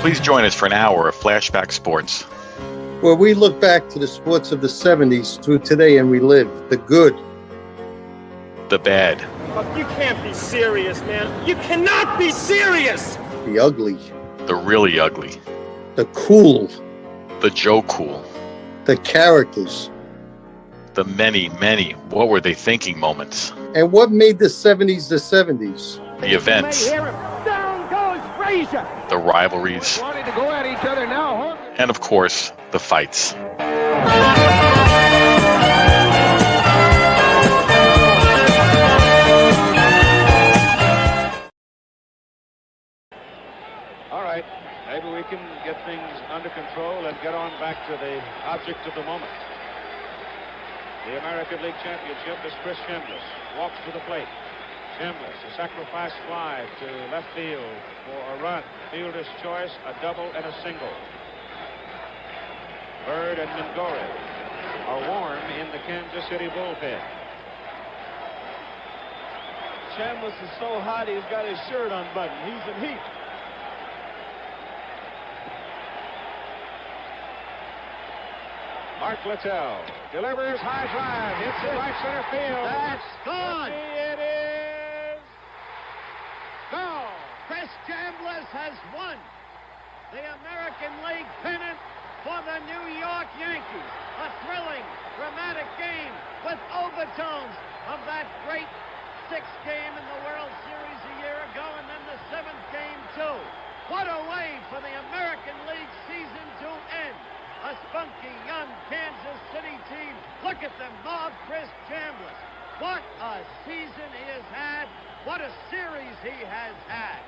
Please join us for an hour of Flashback Sports. Where we look back to the sports of the 70s through today and relive the good, the bad. You can't be serious, man. You cannot be serious! the ugly, The really ugly. the cool, The Joe Cool. the characters, The many, many what were they thinking moments. and what made the 70s the 70s. The events. Down goes Frazier! The rivalries. Wanting to go at each other now, huh? And of course, the fights. All right, maybe we can get things under control and get on back to the object of the moment. The American League Championship is Chris Chambliss. Walks to the plate. Chambliss, a sacrifice fly to left field for a run. Fielder's choice, a double and a single. Bird and Mingori are warm in the Kansas City bullpen. Chambliss is so hot he's got his shirt unbuttoned. He's in heat. Mark Littell delivers high drive, hits it right center field. That's gone. It is gone. Chris Chambliss has won the American League pennant for the New York Yankees. A thrilling, dramatic game with overtones of that great sixth game in the World Series a year ago, and then the seventh game too. What a way for the American League season to end. A spunky, young Kansas City team. Look at them mob Chris Chambliss. What a season he has had. What a series he has had.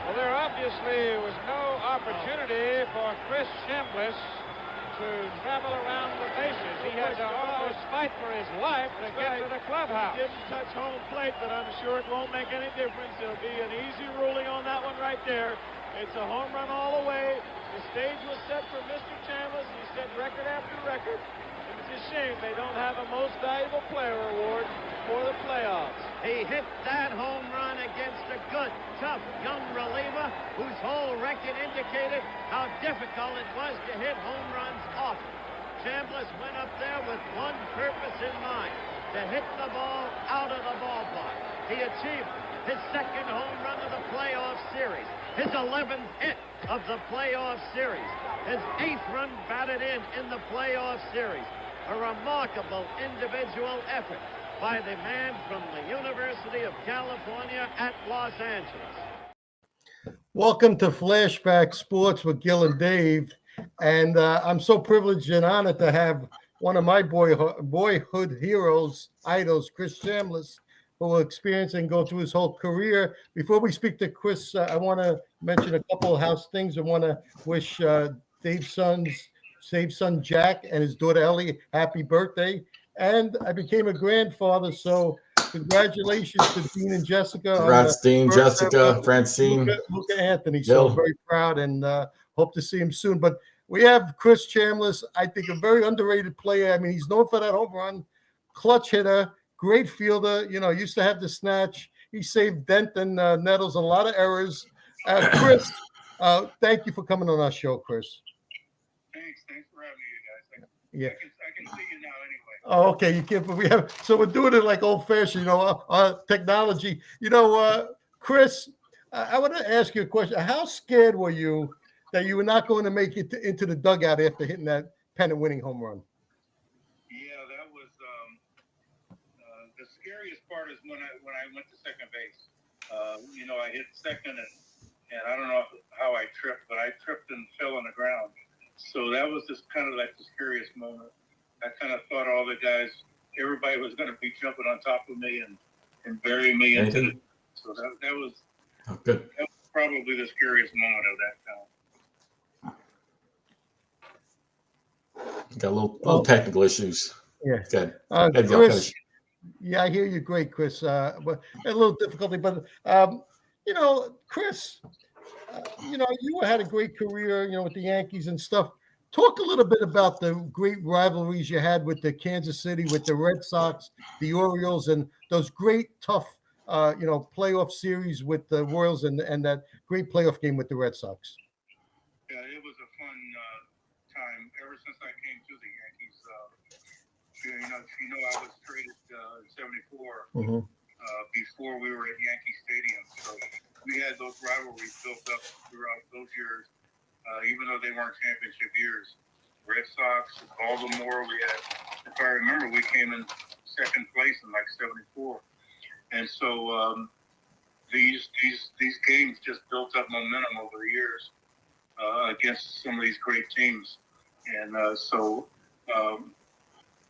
Well, there obviously was no opportunity for Chris Chambliss to travel around the bases. He had to almost fight for his life to get to the clubhouse. He didn't touch home plate, but I'm sure it won't make any difference. It'll be an easy ruling on that one right there. It's a home run all the way. The stage was set for Mr. Chambliss. He set record after record. And it's a shame they don't have a most valuable player award for the playoffs. He hit that home run against a good, tough young reliever whose whole record indicated how difficult it was to hit home runs often. Chambliss went up there with one purpose in mind, to hit the ball out of the ballpark. He achieved his second home run of the playoff series, his 11th hit of the playoff series, his 8th run batted in the playoff series. A remarkable individual effort by the man from the University of California at Los Angeles. Welcome to Flashback Sports with Gil and Dave. And I'm so privileged and honored to have one of my boyhood heroes, idols, Chris Chambliss, who will experience and go through his whole career. Before we speak to Chris, I want to mention a couple of house things. I want to wish Dave's son Jack and his daughter Ellie happy birthday. And I became a grandfather, so congratulations to Dean and Jessica. Congrats, Dean, Jessica, Francine. Luca Anthony. So very proud and hope to see him soon. But we have Chris Chambliss, I think a very underrated player. I mean, he's known for that home run, clutch hitter, great fielder. You know, used to have the snatch. He saved Denton Nettles and a lot of errors. Chris, thank you for coming on our show, Chris. Thanks for having me, you guys. Yeah. I can see you now anyway. Oh, okay. You can't. But we have. So we're doing it like old-fashioned, technology. Chris, I want to ask you a question. How scared were you that you were not going to make it into the dugout after hitting that pennant-winning home run? Yeah, that was the scariest part is when I went to second base. I hit second and I don't know how I tripped, but I tripped and fell on the ground. So that was just kind of like the scariest moment. I kind of thought all the guys, everybody was going to be jumping on top of me and bury me into it. So that was good. That was probably the scariest moment of that time. Got a little technical issues. Yeah. Good. Chris, yeah, I hear you. Great, Chris. But a little difficulty, but Chris, you had a great career, with the Yankees and stuff. Talk a little bit about the great rivalries you had with the Kansas City, with the Red Sox, the Orioles, and those great tough, playoff series with the Royals and that great playoff game with the Red Sox. Yeah, it was a fun time ever since I came to the Yankees. I was traded in '74 before we were at Yankee Stadium, so we had those rivalries built up throughout those years, even though they weren't championship years. Red Sox, Baltimore, we had, if I remember, we came in second place in like '74, and so these games just built up momentum over the years against some of these great teams, and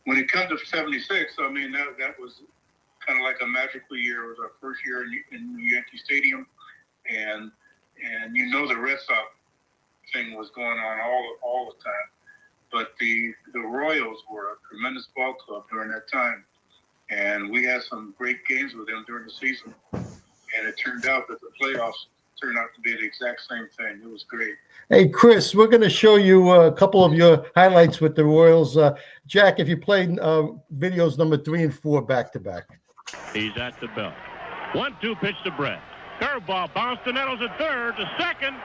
when it comes to '76, I mean that was kind of like a magical year. It was our first year in Yankee Stadium, and the Red Sox thing was going on all the time. But the Royals were a tremendous ball club during that time, and we had some great games with them during the season. And it turned out that the playoffs turned out to be the exact same thing. It was great. Hey, Chris, we're going to show you a couple of your highlights with the Royals. Jack, if you played videos number 3 and 4 back to back. He's at the belt. 1-2 pitch to Brett. Curveball bounced to Nettles at third, to second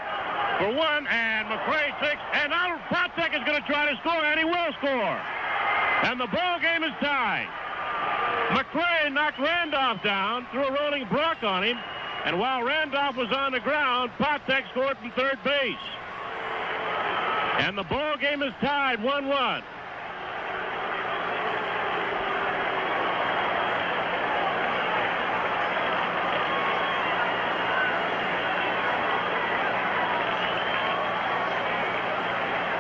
for 1, and McRae takes, and now Patek is going to try to score, and he will score. And the ball game is tied. McRae knocked Randolph down, threw a rolling block on him, and while Randolph was on the ground, Patek scored from third base. And the ball game is tied 1-1.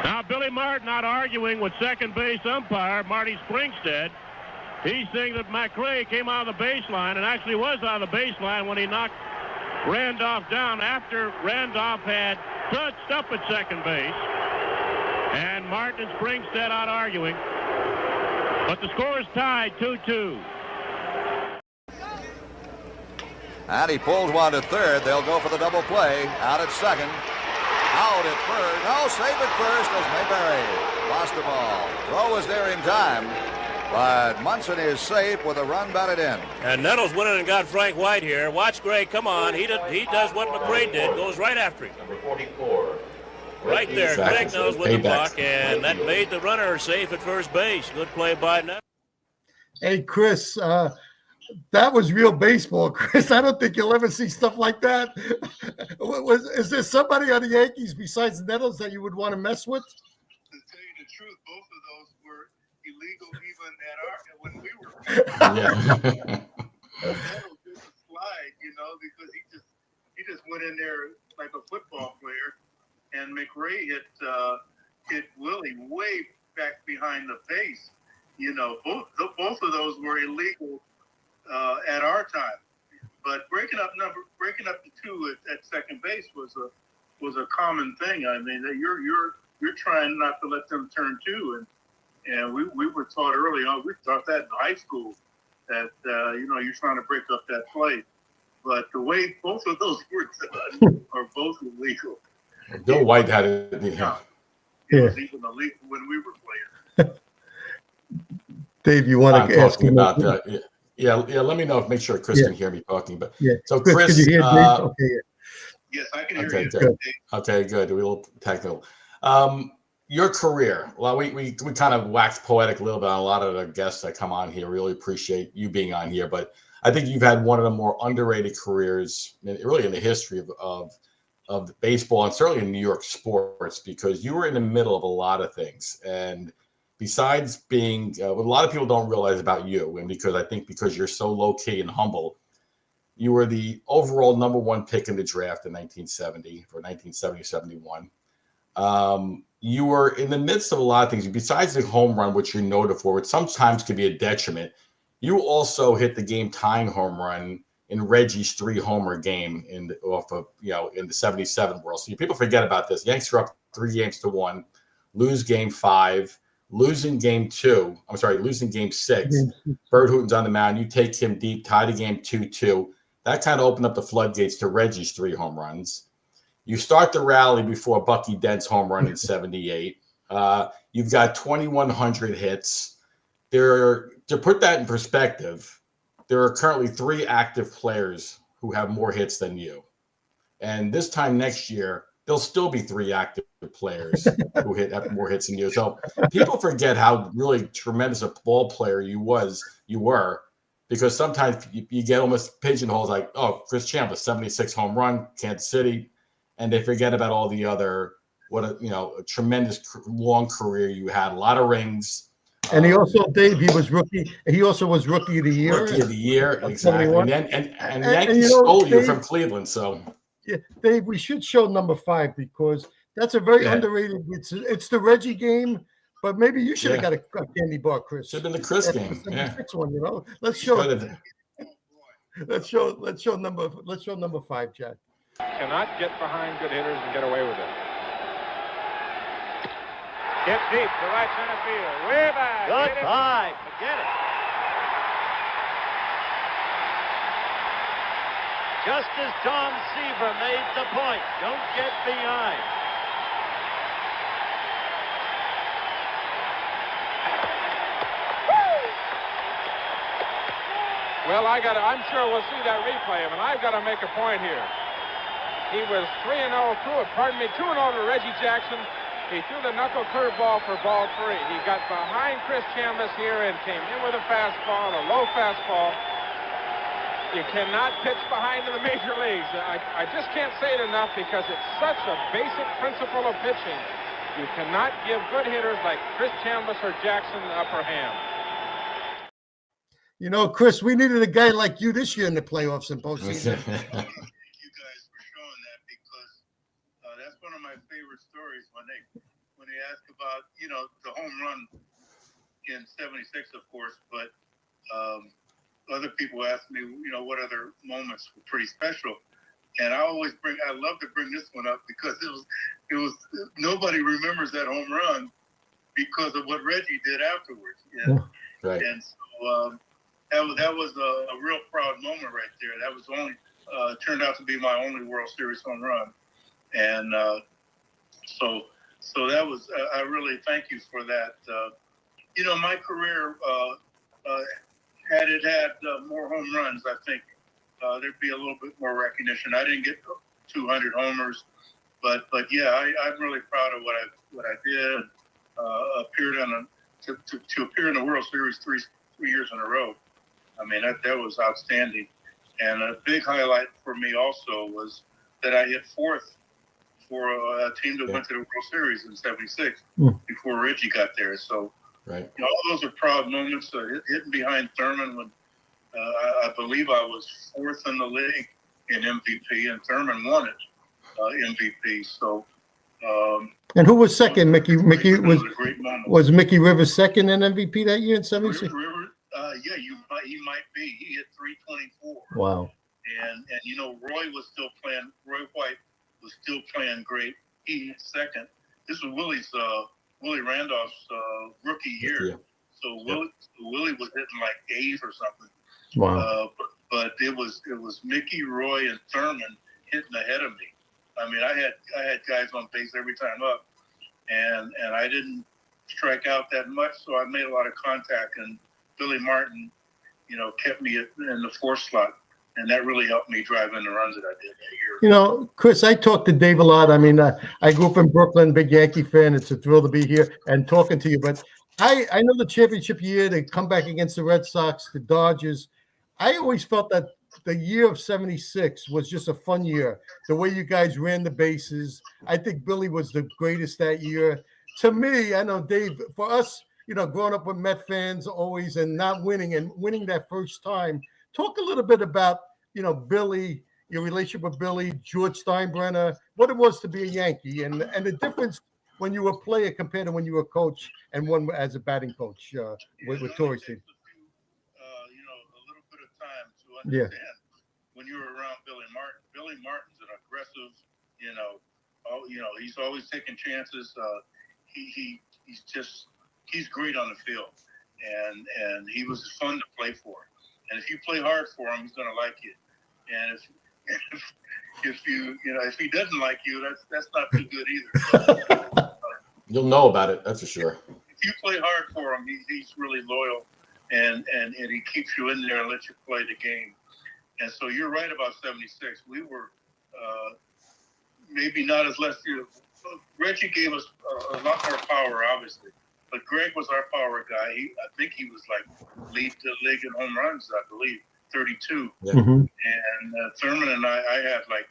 Now Billy Martin not arguing with second base umpire Marty Springstead. He's saying that McRae came out of the baseline and actually was out of the baseline when he knocked Randolph down after Randolph had touched up at second base. And Martin and Springstead out arguing. But the score is tied 2-2. And he pulls one to third. They'll go for the double play. Out at second. Out at first. No, save at first as Mayberry lost the ball. Throw was there in time. But Munson is safe with a run batted in. And Nettles went in and got Frank White here. Watch Gray. Come on. He does what McRae did. Goes right after him. Number 44. Right there. Greg knows with the block. And that made the runner safe at first base. Good play by Nettles. Hey, Chris, that was real baseball, Chris. I don't think you'll ever see stuff like that. Is there somebody on the Yankees besides Nettles that you would want to mess with? To tell you the truth, both of those were illegal even when we were. Nettles did the slide, because he just went in there like a football player, and McRae hit Willie way back behind the base. Both of those were illegal at our time, but breaking up the two at second base was a common thing. I mean, that you're trying not to let them turn two, and we were taught early on. We taught that in high school that you're trying to break up that play, but the way both of those were done are both illegal. Bill White had it. It was even illegal when we were playing. Dave, you want to ask me about that? Yeah. Let me know. Make sure Chris can hear me talking. But so Chris, can you hear Dave? Okay, yes, I can hear you. Good. Okay, good. We're a little technical. Your career. Well, we kind of waxed poetic a little bit on a lot of the guests that come on here. Really appreciate you being on here. But I think you've had one of the more underrated careers, really in the history of baseball and certainly in New York sports, because you were in the middle of a lot of things. And besides being, what a lot of people don't realize about you, and because you're so low key and humble, you were the overall number 1 pick in the draft in 1970 for 1970-71. You were in the midst of a lot of things. Besides the home run, which you're noted for, which sometimes could be a detriment, you also hit the game-tying home run in Reggie's 3-homer game in the 77 World Series. People forget about this. Yankees are up 3-1, lose game 5. Losing game 6. Bert Hooton's on the mound. You take him deep, tie the game 2-2. That kind of opened up the floodgates to Reggie's 3 home runs. You start the rally before Bucky Dent's home run in 78. You've got 2,100 hits. To put that in perspective, there are currently 3 active players who have more hits than you. And this time next year, there'll still be 3 active players who have more hits than you. So people forget how really tremendous a ball player you were, because sometimes you get almost pigeonholes like, oh, Chris Chambliss, 76 home run, Kansas City, and they forget about all the other, a tremendous long career you had, a lot of rings. And he also, Dave, he also was rookie of the year. Rookie of the year, exactly. And the Yankees stole you from Cleveland, so. Yeah, Dave, we should show number 5 because that's a very underrated. It's the Reggie game, but maybe you should have got a candy bar, Chris. Should have been the Chris game. Yeah, one. Let's show. Let's show number 5, Jack. Cannot get behind good hitters and get away with it. Hit deep to right center field. Way back. Goodbye. Forget it. Just as Tom Seaver made the point, don't get behind. Well, I'm sure we'll see that replay, and I've got to make a point here. He was 2-0 to Reggie Jackson. He threw the knuckle curveball for ball 3. He got behind Chris Chambliss here and came in with a fastball, a low fastball. You cannot pitch behind in the major leagues. I just can't say it enough because it's such a basic principle of pitching. You cannot give good hitters like Chris Chambliss or Jackson the upper hand. You know, Chris, we needed a guy like you this year in the playoffs and postseason. Thank you guys for showing that because that's one of my favorite stories when they ask about, the home run in 76, of course, but other people ask me, what other moments were pretty special. And I love to bring this one up because it was nobody remembers that home run because of what Reggie did afterwards. And, right. And so that was a real proud moment right there. That was turned out to be my only World Series home run. And so that was, I really thank you for that. My career, had it had more home runs, I think there'd be a little bit more recognition. I didn't get 200 homers, but yeah, I'm really proud of what I did. To appear in the World Series three years in a row. I mean, that was outstanding. And a big highlight for me also was that I hit 4th for a team that went to the World Series in 76 before Reggie got there. So. Right. All those are proud moments. Hitting behind Thurman when I believe I was 4th in the league in MVP, and Thurman won it MVP. So. And who was second? Mickey was Mickey Rivers second in MVP that year in 76? Yeah, he might be. He hit 324. Wow. And Roy was still playing. Roy White was still playing great. He hit second. This was Willie Randolph's rookie year. So Willie was hitting like 8 or something. Wow. But it was Mickey, Roy, and Thurman hitting ahead of me. I mean, I had guys on base every time up, and I didn't strike out that much, so I made a lot of contact. And Billy Martin, kept me in the 4th slot. And that really helped me drive in the runs that I did that year. Chris, I talked to Dave a lot. I mean, I grew up in Brooklyn, big Yankee fan. It's a thrill to be here and talking to you. But I know the championship year, they come back against the Red Sox, the Dodgers. I always felt that the year of 76 was just a fun year. The way you guys ran the bases. I think Billy was the greatest that year. To me, I know, Dave, for us, growing up with Met fans always and not winning and winning that first time, talk a little bit about, Billy, your relationship with Billy, George Steinbrenner, what it was to be a Yankee, and the difference when you were a player compared to when you were a coach and one as a batting coach with Torrey's team. A little bit of time to understand when you were around Billy Martin. Billy Martin's an aggressive, he's always taking chances. He's great on the field, and he was fun to play for. And if you play hard for him, he's going to like you. And if he doesn't like you, that's not too good either. You'll know about it, that's for sure. If you play hard for him, he's really loyal, and he keeps you in there and lets you play the game. And so you're right about 76. We were maybe not as less. Reggie gave us a lot more power, obviously, but Greg was our power guy. I think he was like lead the league in home runs, I believe, 32. Yeah. Mm-hmm. And Thurman and I had like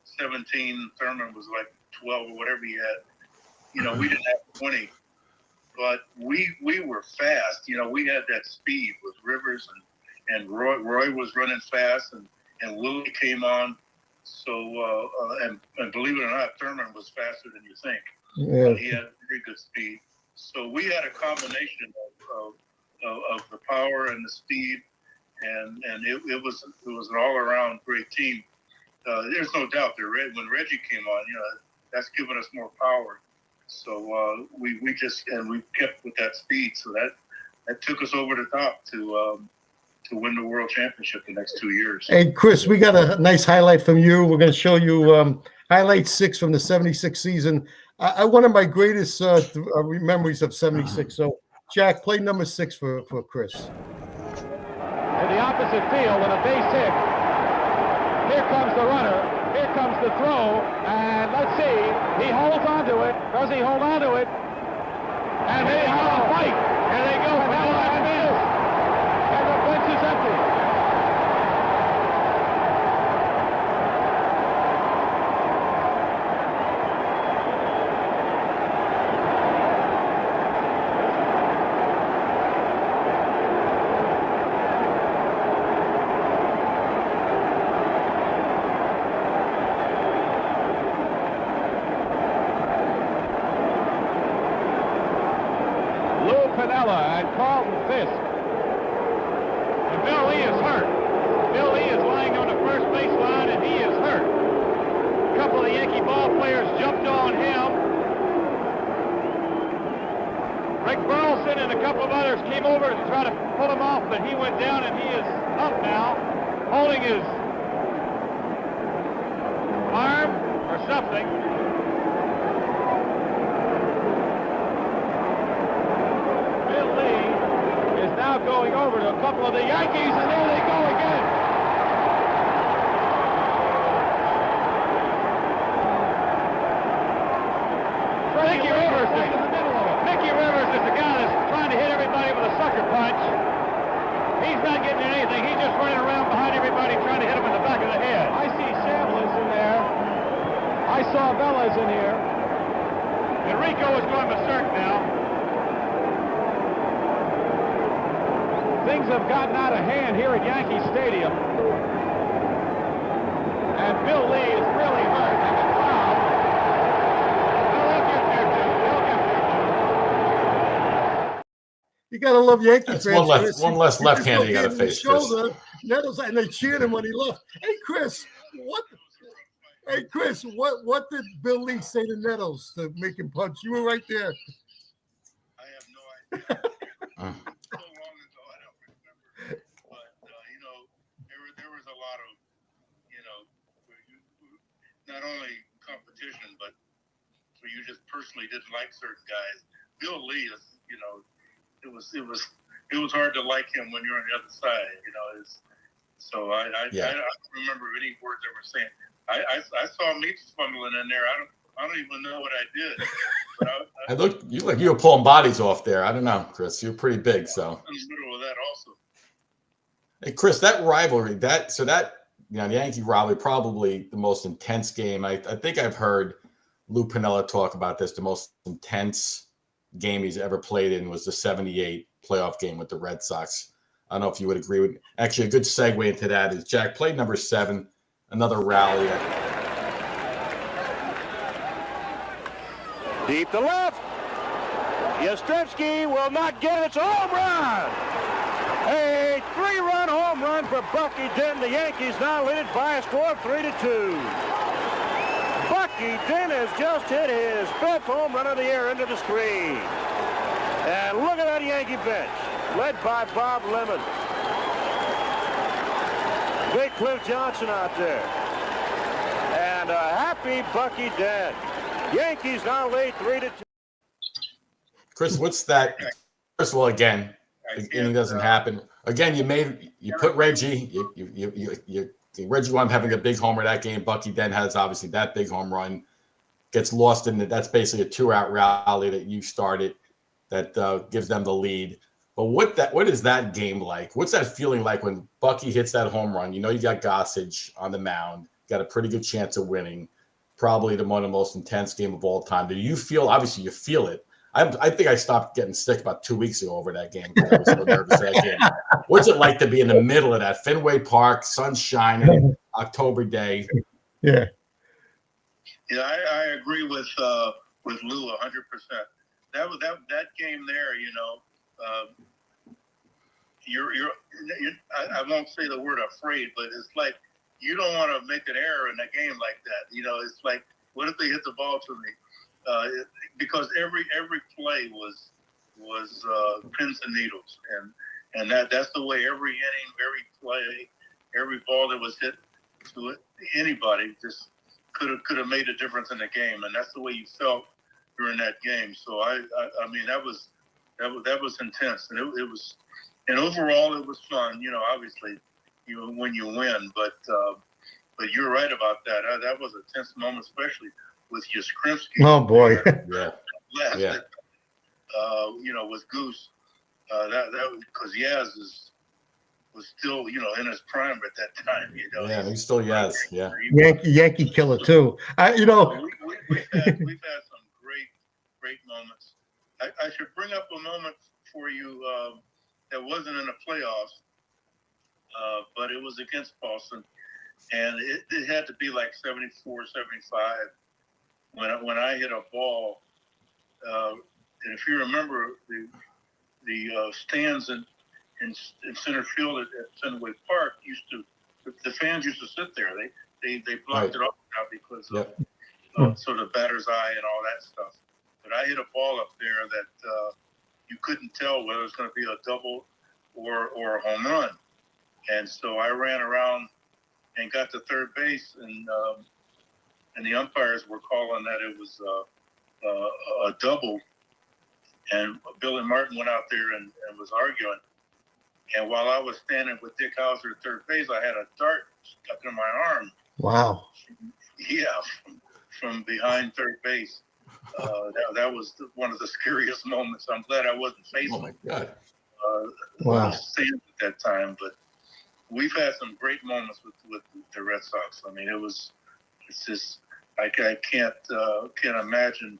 17. Thurman was like 12 or whatever he had. You know, we didn't have 20, but we were fast. You know, we had that speed with Rivers and Roy. Roy was running fast, and Willie came on. So, and believe it or not, Thurman was faster than you think. Yeah. He had very good speed. So we had a combination of the power and the speed, and it was an all-around great team. There's no doubt that when Reggie came on, you know, that's given us more power. So we kept with that speed. So that took us over the top to win the world championship the next 2 years. Hey, Chris, we got a nice highlight from you. We're going to show you highlight 6 from the 76 season. One of my greatest memories of 76. So, Jack, play number 6 for Chris. In the opposite field with a base hit. Here comes the runner. Here comes the throw. And let's see. He holds on to it. Does he hold on to it? And they have a fight. Here they go. Pella and miss. And the bench is empty. And Carlton Fisk. And Bill Lee is hurt. Bill Lee is lying on the first base line, and he is hurt. A couple of the Yankee ball players jumped on him. Rick Burleson and a couple of others came over to try to pull him off, but he went down, and he is up now, holding his arm or something. Now going over to a couple of the Yankees, and there they go again. Mickey Rivers right in the middle of it. Mickey Rivers is the guy that's trying to hit everybody with a sucker punch. He's not getting anything. He's just running around behind everybody trying to hit him in the back of the head. I see Shambliss in there. I saw Velez in here. Enrico is going berserk now. Things have gotten out of hand here at Yankee Stadium. And Bill Lee is really hurt. And the crowd, they'll get there too. You got to love Yankee fans. One less left-hander you got to face, Chris. Nettles, and they cheered him when he left. Hey, Chris, what did Bill Lee say to Nettles to make him punch? You were right there. I have no idea. Not only competition, but you just personally didn't like certain guys. Bill Lee is, you know, it was hard to like him when you're on the other side, you know. So I don't remember any words they were saying. I saw me fumbling in there. I don't even know what I did. But you were pulling bodies off there. I don't know, Chris. You're pretty big, so. In the middle of that also. Hey, Chris, that rivalry, you know, the Yankee rivalry, probably the most intense game. I think I've heard Lou Piniella talk about this. The most intense game he's ever played in was the 78 playoff game with the Red Sox. I don't know if you would agree with. Actually, a good segue into that is Jack played number 7, another rally. Deep to left. Yastrzemski will not get it. It's a home run. A 3-run home run for Bucky Dent. The Yankees now lead it by a score of 3-2. Bucky Dent has just hit his 5th home run of the year into the screen. And look at that Yankee bench, led by Bob Lemon. Big Cliff Johnson out there. And a happy Bucky Dent. Yankees now lead 3-2. Chris, what's that? First of all, again, inning doesn't happen. Again, you put Reggie. Reggie wound up having a big homer that game. Bucky then has obviously that big home run. Gets lost in it. That's basically a 2-out rally that you started that gives them the lead. But what is that game like? What's that feeling like when Bucky hits that home run? You know you got Gossage on the mound. Got a pretty good chance of winning. Probably one of the most intense game of all time. Do you feel? Obviously, you feel it. I think I stopped getting sick about 2 weeks ago over that game because I was so nervous for that game. What's it like to be in the middle of that Fenway Park, sun shining, October day? Yeah. Yeah, I agree with Lou 100%. That game there, you know, I won't say the word afraid, but it's like you don't want to make an error in a game like that. You know, it's like, what if they hit the ball to me? Because every play was pins and needles, and that's the way every inning, every play, every ball that was hit to it, anybody just could have made a difference in the game, and that's the way you felt during that game. So I mean that was intense, and it was, and overall it was fun. You know, obviously, when you win, but you're right about that. That was a tense moment, especially with Yastrzemski. Oh boy, yeah. You know, with Goose, that because Yaz was still, you know, in his prime at that time. You know, yeah, he's still Yaz. Yeah, Yankee killer too. You know, we've had some great moments. I should bring up a moment for you that wasn't in the playoffs, but it was against Boston, and it had to be like 74, 75 when I hit a ball. And if you remember, the stands in center field at Fenway Park the fans used to sit there. They blocked it off now because of sort of batter's eye and all that stuff. But I hit a ball up there that you couldn't tell whether it was going to be a double or a home run. And so I ran around and got to third base, and the umpires were calling that it was a double. And Billy Martin went out there and was arguing. And while I was standing with Dick Hauser at third base, I had a dart stuck in my arm. Wow. Yeah, from behind third base. That was one of the scariest moments. I'm glad I wasn't facing. Oh my God. Wow. Stands at that time, but we've had some great moments with the Red Sox. I mean, it's just I can't imagine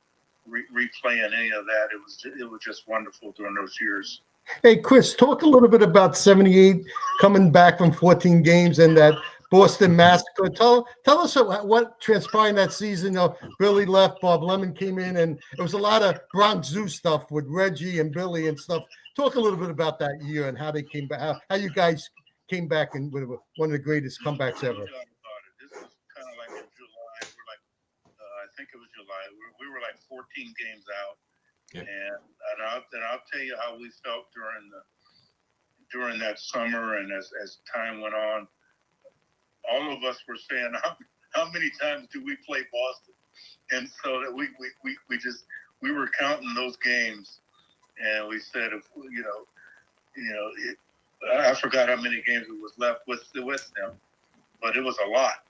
replaying any of that. It was just wonderful during those years. Hey, Chris, talk a little bit about 78 coming back from 14 games and that Boston Massacre. Tell us what transpired in that season. You know, Billy left, Bob Lemon came in, and it was a lot of Bronx Zoo stuff with Reggie and Billy and stuff. Talk a little bit about that year and how they came back, how you guys came back and with one of the greatest comebacks ever. This was kind of like in July. We're like, I think it was July. We were like 14 games out. Yeah. And I'll tell you how we felt during that summer, and as time went on, all of us were saying, how many times do we play Boston? And so that we were counting those games, and we said, if I forgot how many games it was left with them, but it was a lot.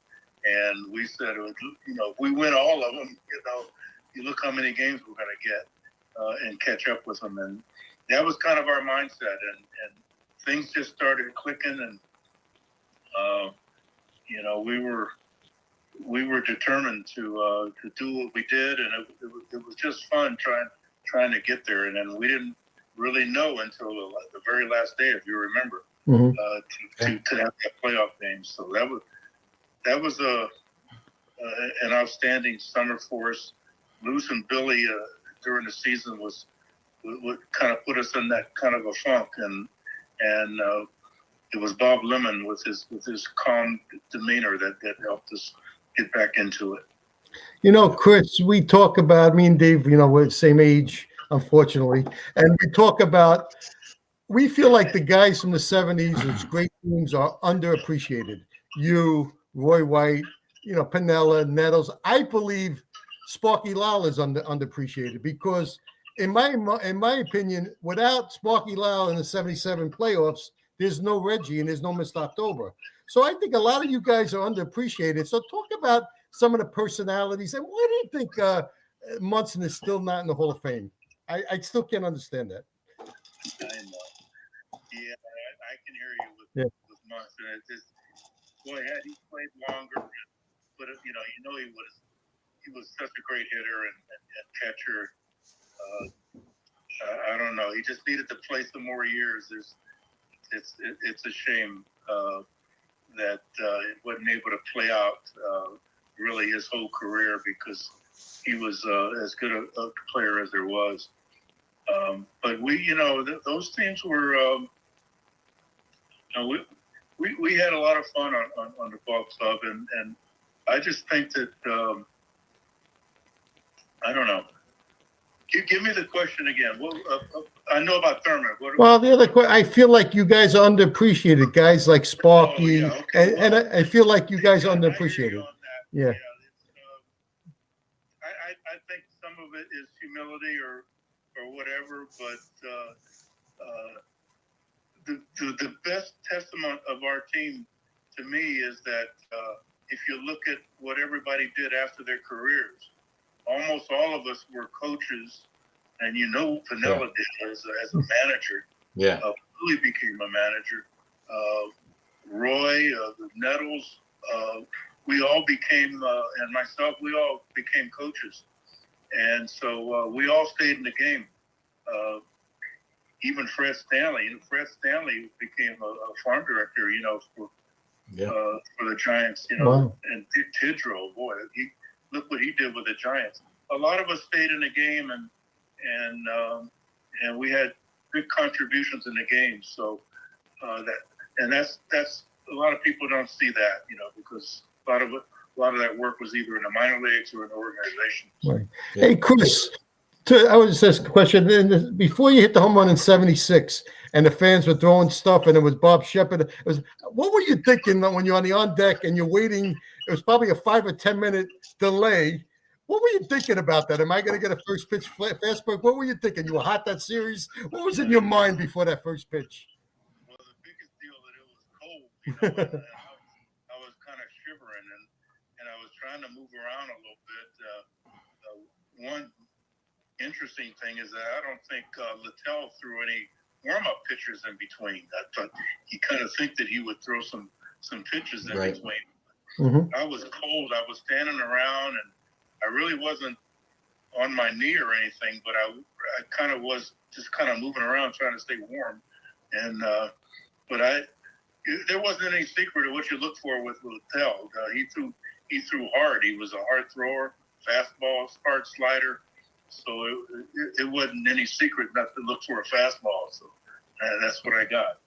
And we said, if we win all of them, you look how many games we're going to get. And catch up with them, and that was kind of our mindset, and things just started clicking, and we were determined to do what we did, and it was just fun trying to get there, and then we didn't really know until the very last day, if you remember, to have that playoff game. So that was an outstanding summer for us. Losing Billy during the season would kind of put us in that kind of a funk, and it was Bob Lemon with his calm demeanor that helped us get back into it. You know, Chris, we talk about, me and Dave, we're the same age, unfortunately, and we feel like the guys from the 70s, whose great teams are underappreciated. You, Roy White, Piniella, Nettles. I believe Sparky Lawler's underappreciated because in my opinion, without Sparky Lyle in the '77 playoffs, there's no Reggie and there's no Mr. October. So I think a lot of you guys are underappreciated. So talk about some of the personalities and why do you think Munson is still not in the Hall of Fame? I still can't understand that. I know. Yeah, I can hear you with Munson. It's just, boy, had he played longer, but he was such a great hitter and catcher. I don't know. He just needed to play some more years. It's a shame that it wasn't able to play out really his whole career because he was as good a player as there was. But those teams were, we had a lot of fun on the ball club, and I just think that I don't know. Give me the question again. Well, I know about Thurman. The other question, I feel like you guys are underappreciated. Guys like Sparky, and I feel like you guys are underappreciated. Yeah. I think some of it is humility or whatever, but the best testament of our team to me is that if you look at what everybody did after their careers, almost all of us were coaches, and Pinella did as a manager. Yeah. Billy became a manager. Roy, the Nettles, we all became, and myself, we all became coaches. And so we all stayed in the game. Even Fred Stanley. Fred Stanley became a farm director, for the Giants, Wow. And Dick Tidrow, boy, look what he did with the Giants. A lot of us stayed in the game, and we had big contributions in the game. So that's a lot of people don't see that, because a lot of that work was either in the minor leagues or in the organization. Right. Yeah. Hey, Chris, I was just ask a question. Before you hit the home run in '76, and the fans were throwing stuff, and it was Bob Shepard. What were you thinking when you're on deck and you're waiting? It was probably a 5 or 10 minute delay. What were you thinking about that? Am I going to get a first pitch fastball? What were you thinking? You were hot that series. What was in your mind before that first pitch? Well, the biggest deal that it was cold. And I was kind of shivering, and I was trying to move around a little bit. One interesting thing is that I don't think Littell threw any warm-up pitches in between. I thought he kind of think that he would throw some pitches in between. Mm-hmm. I was cold. I was standing around, and I really wasn't on my knee or anything, but I kind of was just kind of moving around trying to stay warm. And but there wasn't any secret of what you look for with Littell. He threw hard. He was a hard thrower, fastball, hard slider. So it wasn't any secret not to look for a fastball. So that's what I got.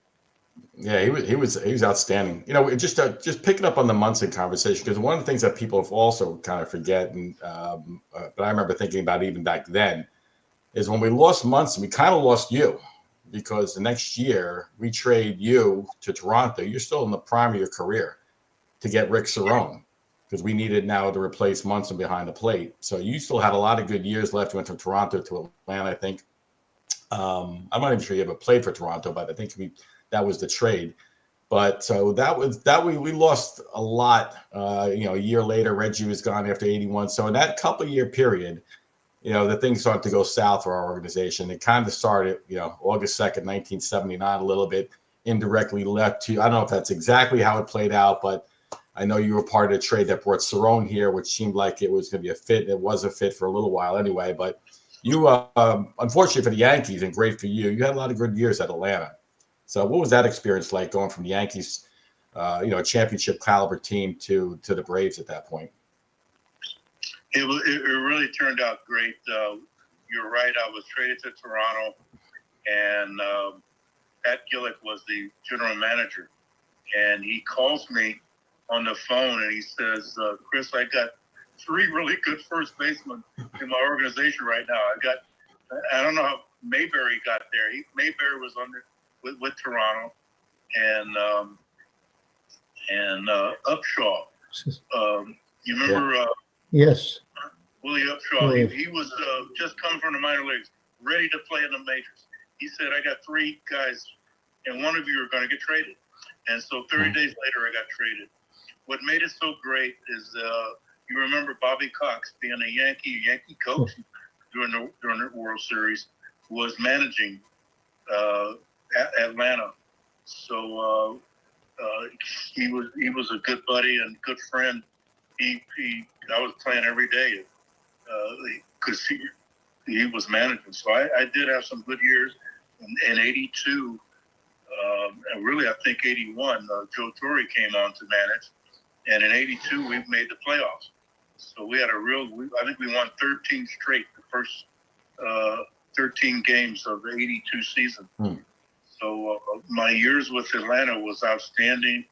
Yeah, he was outstanding. Just picking up on the Munson conversation, because one of the things that people also kind of forget, and but I remember thinking about even back then, is when we lost Munson, we kind of lost you, because the next year we trade you to Toronto. You're still in the prime of your career, to get Rick Cerrone, because we needed now to replace Munson behind the plate. So you still had a lot of good years left. You went from Toronto to Atlanta, I think. I'm not even sure you ever played for Toronto, but I think that was the trade. But so we lost a lot. A year later, Reggie was gone after 81. So in that couple year period, the things started to go south for our organization. It kind of started, August 2nd, 1979, a little bit indirectly led to, I don't know if that's exactly how it played out, but I know you were part of the trade that brought Cerrone here, which seemed like it was going to be a fit. It was a fit for a little while anyway, but you, unfortunately for the Yankees and great for you, you had a lot of good years at Atlanta. So what was that experience like, going from the Yankees, a championship caliber team to the Braves at that point? It really turned out great. You're right. I was traded to Toronto, and Pat Gillick was the general manager. And he calls me on the phone, and he says, Chris, I got 3 really good first basemen in my organization right now. I don't know how Mayberry got there. Mayberry was with Toronto, and Upshaw. You remember? Yes. Willie Upshaw. He was just coming from the minor leagues. ready to play in the majors. He said, I got 3 guys, and one of you are going to get traded. And so 30 days later, I got traded. What made it so great is you remember Bobby Cox being a Yankee coach during the World Series, was managing Atlanta. So he was a good buddy and good friend. I was playing every day because he was managing. So I did have some good years. In 82, and really I think 81, Joe Torre came on to manage. And in 82, we made the playoffs. So we had I think we won 13 straight, the first 13 games of the 82 season. So my years with Atlanta was outstanding.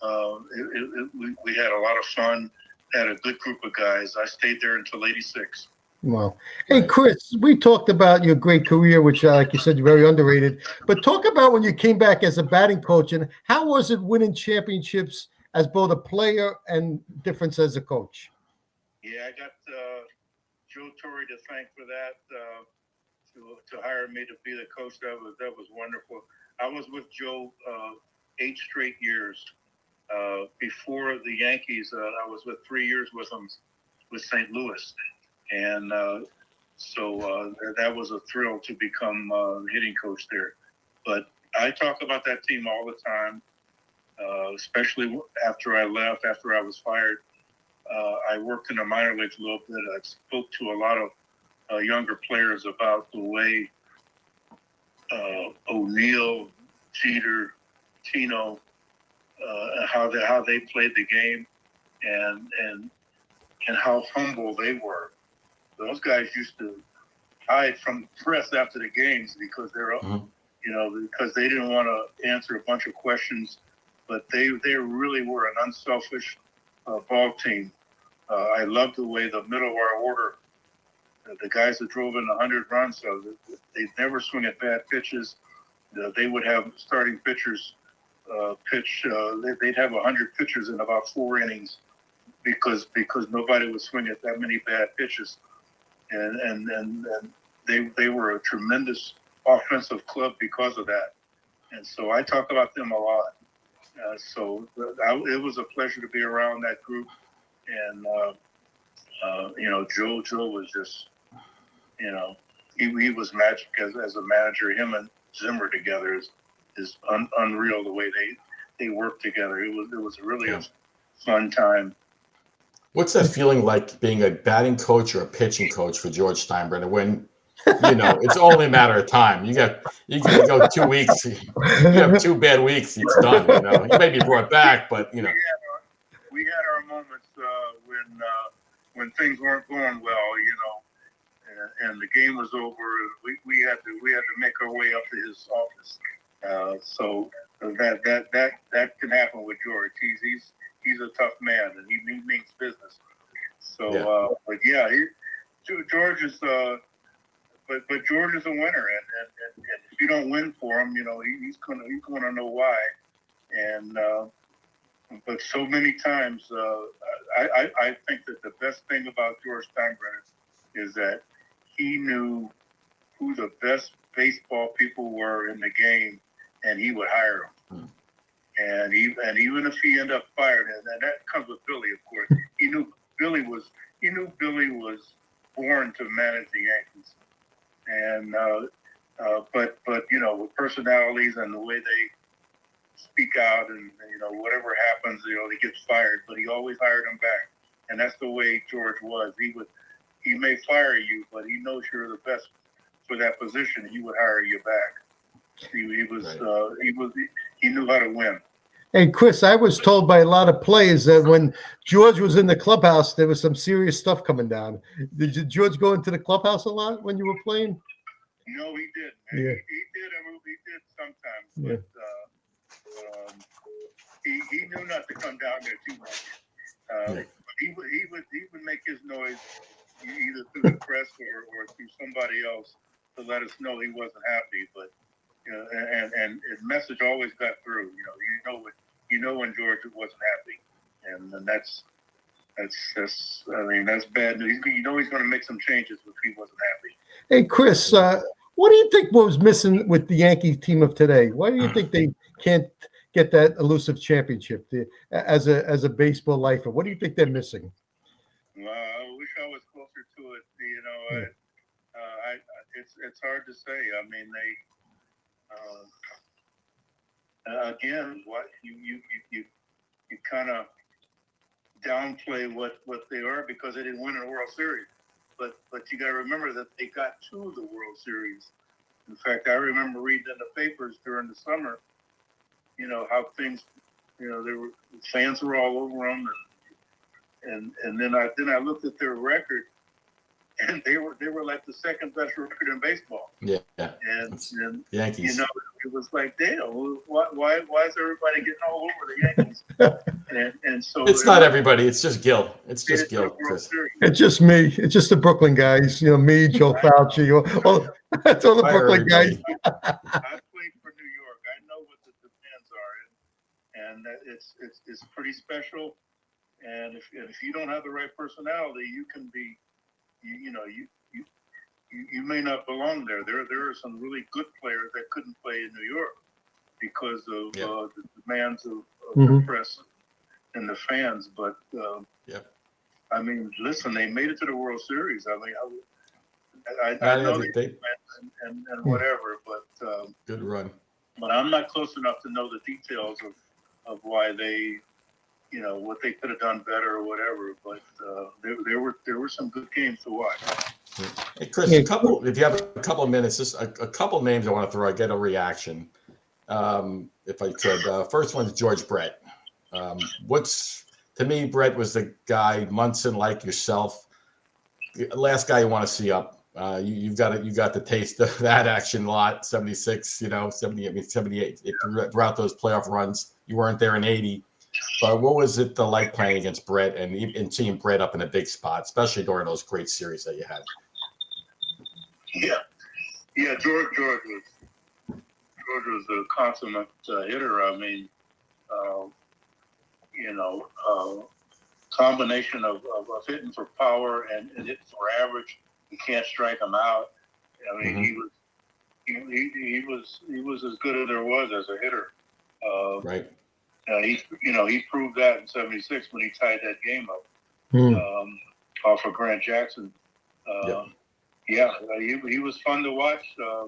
We had a lot of fun, had a good group of guys. I stayed there until 86. Wow. Hey, Chris, we talked about your great career, which, like you said, you're very underrated. But talk about when you came back as a batting coach, and how was it winning championships as both a player and difference as a coach? Yeah, I got Joe Torre to thank for that, to hire me to be the coach. That was wonderful. I was with Joe 8 straight years. Before the Yankees, I was with 3 years with him with St. Louis. And so that was a thrill to become hitting coach there. But I talk about that team all the time, especially after I left, after I was fired. I worked in the minor leagues a little bit. I spoke to a lot of younger players about the way O'Neill, Jeter, Tino, how they played the game, and how humble they were. Those guys used to hide from the press after the games because they're, because they didn't want to answer a bunch of questions. But they really were an unselfish ball team. I loved the way the middle of our order, the guys that drove in 100 runs, they'd never swing at bad pitches. They would have starting pitchers pitch. They'd have 100 pitchers in about 4 innings because nobody would swing at that many bad pitches. And they were a tremendous offensive club because of that. And so I talk about them a lot. So it was a pleasure to be around that group. And, Joe was just, he was magic as a manager. Him and Zimmer together is unreal the way they worked together. It was really a fun time. What's that feeling like being a batting coach or a pitching coach for George Steinbrenner when, it's only a matter of time? You can go 2 weeks. You have 2 bad weeks, it's done. You may be brought back, but we had our moments when things weren't going well, and the game was over. We had to make our way up to his office. So that can happen with George. He's a tough man, and he means business. So, George is, but George is a winner, and if you don't win for him, he's gonna know why. And but so many times, I think that the best thing about George Steinbrenner is that he knew who the best baseball people were in the game, and he would hire them. And even if he ended up fired, and that comes with Billy, of course. He knew Billy was born to manage the Yankees, and but with personalities and the way they speak out, and whatever happens, he gets fired, but he always hired him back, and that's the way George was. He may fire you, but he knows you're the best for that position. He would hire you back. He knew how to win. Hey, Chris, I was told by a lot of players that when George was in the clubhouse, there was some serious stuff coming down. Did George go into the clubhouse a lot when you were playing? No, he did. Yeah. He did sometimes, but he knew not to come down there too much. He would make his noise either through the press or through somebody else to let us know he wasn't happy, but. And his message always got through. When George wasn't happy, and that's bad news. He's going to make some changes if he wasn't happy. Hey, Chris, What do you think was missing with the Yankee team of today? Why do you think they can't get that elusive championship? As a baseball lifer, what do you think they're missing? I wish I was closer to it. You know, it's hard to say. I mean, they again, what you kind of downplay what they are because they didn't win a World Series. But you got to remember that they got to the World Series. In fact, I remember reading in the papers during the summer, you know, how things, you know, fans were all over them, and then I looked at their record, and they were like the second best record in baseball. Yeah. And Yankees. You know, it was like, damn, why is everybody getting all over the Yankees? and so it's not everybody. It's just Gil. It's just Gil. It's just me. It's just the Brooklyn guys. You know, me, Joe Fauci. That's all the Brooklyn guys. I played for New York. I know what the demands are, and it's pretty special. And if you don't have the right personality, you can be, you may not belong there. There are some really good players that couldn't play in New York because of the demands of the press and the fans. But I mean, listen, they made it to the World Series. I mean, I know they and whatever, but good run. But I'm not close enough to know the details of why they, you know, what they could have done better or whatever. But there were some good games to watch. Hey, Chris, if you have a couple of minutes, just a couple of names I want to throw. I get a reaction, if I could. First one's George Brett. To me, Brett was the guy, Munson, like yourself, last guy you want to see up. You got the taste of that action a lot. 76, 78 throughout those playoff runs. You weren't there in 80. But what was it like playing against Brett and seeing Brett up in a big spot, especially during those great series that you had? Yeah. George was a consummate hitter. I mean, combination of hitting for power and hitting for average. You can't strike him out. I mean, he was as good as there was as a hitter. Right. He proved that in '76 when he tied that game up off of Grant Jackson. He was fun to watch. I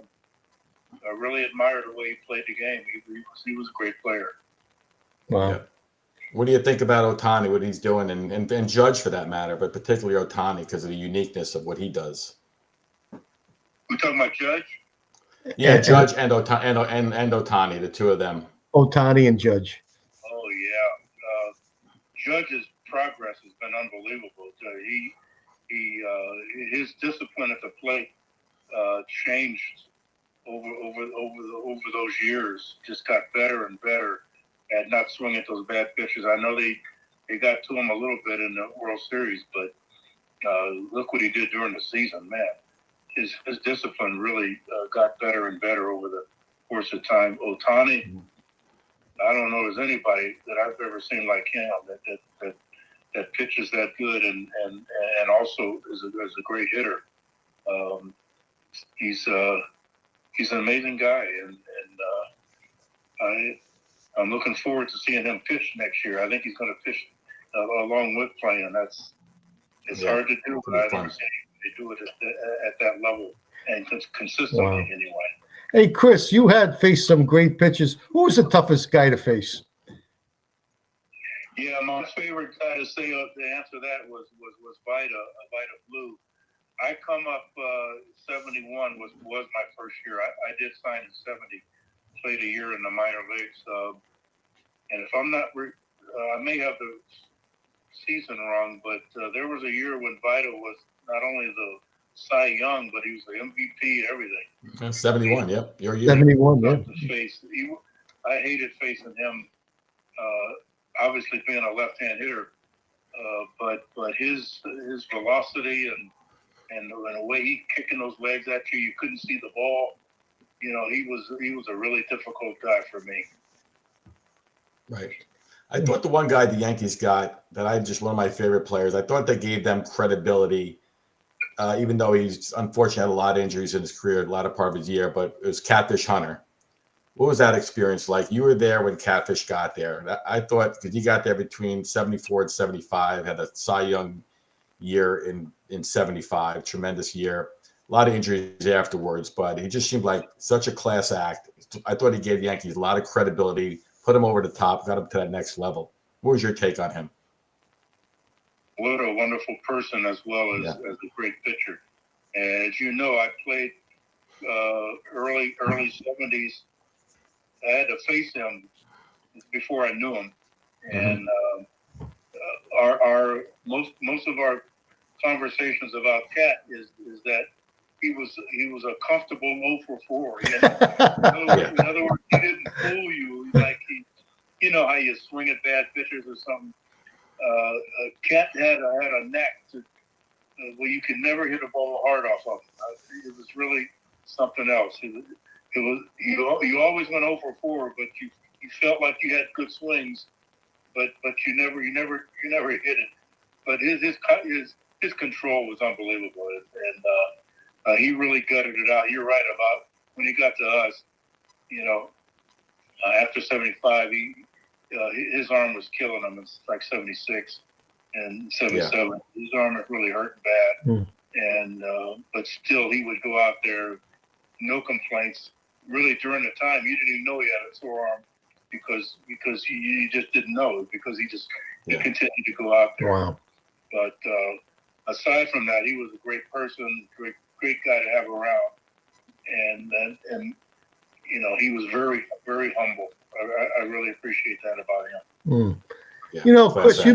really admired the way he played the game. He was a great player. Wow. Yeah. What do you think about Ohtani, what he's doing, and Judge for that matter, but particularly Ohtani because of the uniqueness of what he does? We talking about Judge? Yeah, Judge and Ohtani, the two of them. Ohtani and Judge. Oh yeah, Judge's progress has been unbelievable. His discipline at the plate changed over those years. Just got better and better at not swinging those bad pitches. I know they got to him a little bit in the World Series, but look what he did during the season, man. His discipline really got better and better over the course of time. Ohtani, I don't know if there's anybody that I've ever seen like him that pitches that good and also is a great hitter. He's an amazing guy, and I'm looking forward to seeing him pitch next year. I think he's going to pitch along with playing. It's hard to do, but I've never seen anybody do it at that level and consistently anyway. Hey, Chris, you had faced some great pitchers. Who was the toughest guy to face? Yeah, my favorite guy to answer that was Vida Blue. I come up 71 was my first year. I did sign in 70, played a year in the minor leagues. And if I'm not, I may have the season wrong, but there was a year when Vida was not only the Cy Young, but he was the MVP and everything. 71, yep. Your year. 71, yeah. I hated facing him. Obviously being a left-hand hitter, but his velocity and the way he kicking those legs at you, you couldn't see the ball. You know, he was a really difficult guy for me. Right. I thought the one guy the Yankees got that one of my favorite players, I thought they gave them credibility even though he's unfortunately had a lot of injuries in his career, a lot of part of his year, but it was Catfish Hunter. What was that experience like? You were there when Catfish got there. I thought, because he got there between 74 and 75, had a Cy Young year in 75, tremendous year. A lot of injuries afterwards, but he just seemed like such a class act. I thought he gave the Yankees a lot of credibility, put him over the top, got him to that next level. What was your take on him? What a wonderful person, as well as a great pitcher. As you know, I played early 70s. I had to face him before I knew him, and our most of our conversations about Cat is that he was a comfortable 0 for 4. You know? In other words, he didn't fool you like you know how you swing at bad pitchers or something. Cat had a knack to where you could never hit a ball hard off of him. It was really something else. You always went 0 for 4, but you felt like you had good swings, but you never hit it. But his control was unbelievable, and he really gutted it out. You're right about when he got to us. You know, after 75, his arm was killing him. It's like 76 and 77. Yeah. His arm was really hurting bad, and but still he would go out there, no complaints. Really, during the time, you didn't even know he had a sore arm because you just didn't know, because he continued to go out there. Wow. But aside from that, he was a great person, great guy to have around, and you know, he was very, very humble. I really appreciate that about him. Yeah, you know, Chris, you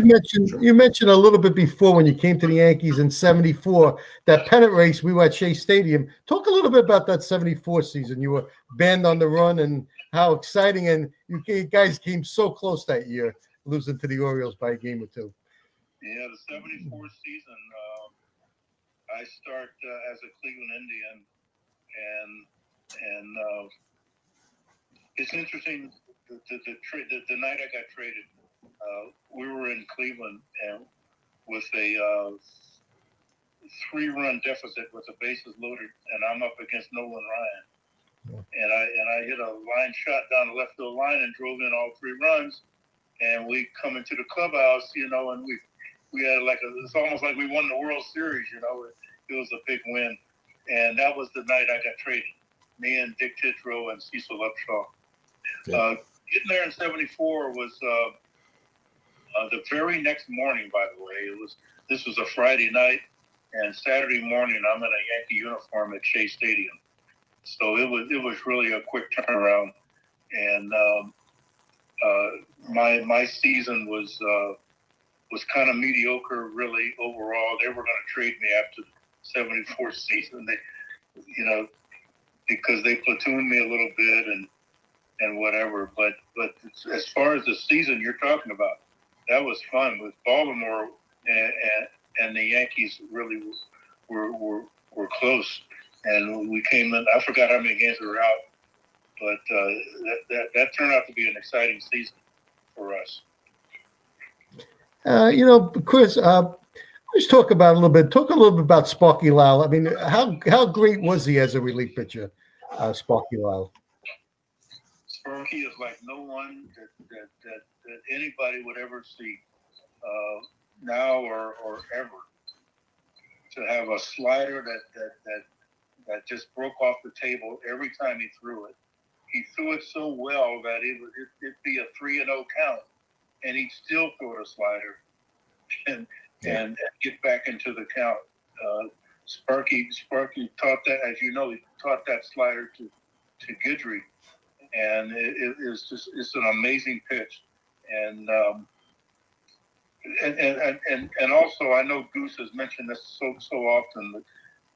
mentioned a little bit before when you came to the Yankees in '74, that pennant race. We were at Shea Stadium. Talk a little bit about that '74 season. You were banned on the run, and how exciting! And you guys came so close that year, losing to the Orioles by a game or 2. Yeah, the '74 season. I start as a Cleveland Indian, and it's interesting. The night I got traded. We were in Cleveland and with a 3-run deficit with the bases loaded, and I'm up against Nolan Ryan, and I hit a line shot down the left field line and drove in all 3 runs, and we come into the clubhouse, you know, and we had it's almost like we won the World Series, you know. It was a big win, and that was the night I got traded. Me and Dick Tittrow and Cecil Upshaw. Getting there in '74 was. The very next morning, by the way, this was a Friday night, and Saturday morning I'm in a Yankee uniform at Shea Stadium. So it was really a quick turnaround, and my season was kind of mediocre, really, overall. They were going to trade me after the '74 season. They, you know, because they platooned me a little bit and whatever. But as far as the season you're talking about. That was fun with Baltimore, and the Yankees really were close, and we came in. I forgot how many games we were out, but that turned out to be an exciting season for us. You know, Chris, let's talk a little bit about Sparky Lyle. I mean, how great was he as a relief pitcher, Sparky Lyle? Sparky is like no one that anybody would ever see now or ever. To have a slider that just broke off the table every time he threw it. He threw it so well that it'd be a 3-0 count, and he'd still throw it a slider and get back into the count. Sparky taught that, as you know, he taught that slider to Guidry, and it's an amazing pitch. And also, I know Goose has mentioned this so often.